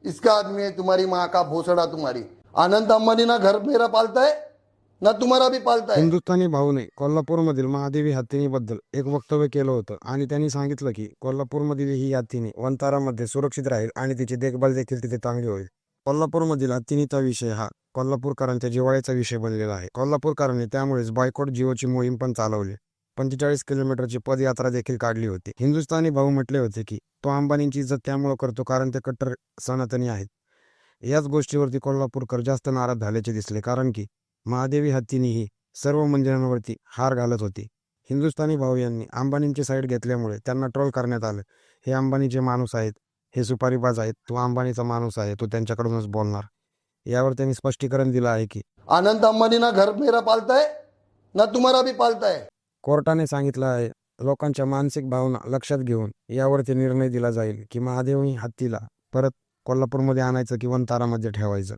इसका आदमी है, तुम्हारी माँ का भोसड़ा तुम्हारी। अनंत अंबानी ना घर मेरा पालता है ना तुम्हारा भी पालता है। हिंदुस्थानी भाऊने कोल्हापूरमधील महादेवी हत्तीनीबद्दल एक वक्तव्य केलं होतं आणि त्यांनी सांगितलं की कोल्हापूरमधील ही हत्तीनी वनतारामध्ये सुरक्षित राहील आणि तिची देखभाल देखील तिथे चांगली होईल. कोल्हापूरमधील हत्तीनीचा विषय हा कोल्हापूरकरांच्या जिव्हाळ्याचा विषय बनलेला आहे. कोल्हापूरकरांनी त्यामुळेच बॉयकॉट जिओची मोहीम पण चालवली. 45 किलोमीटरची पदयात्रा देखील काढली होती. हिंदुस्थानी भाऊ म्हटले होते की तो अंबानींची इज्जत त्यामुळे करतो कारण ते कट्टर सनातनी आहेत. याच गोष्टीवरती कोल्हापूरकर जास्त नाराज झाल्याचे दिसले कारण की महादेवी हत्तीनीही सर्व मंदिरांवरती हार घालत होती. हिंदुस्थानी भाऊ यांनी अंबानींची साईड घेतल्यामुळे त्यांना ट्रोल करण्यात आलं. हे अंबानीचे माणूस आहेत, हे सुपारीबाज आहेत, तो अंबानीचा माणूस आहे, तो त्यांच्याकडूनच बोलणार. यावर त्यांनी स्पष्टीकरण दिलं आहे की अनंत अंबानी ना घर मेरा पालता है ना तुम्हारा भी पालता है। कोर्टाने सांगितलं आहे लोकांच्या मानसिक भावना लक्षात घेऊन यावरती निर्णय दिला जाईल की महादेवी हत्तीला परत कोल्हापूरमध्ये आणायचं की वनतारामध्ये ठेवायचं.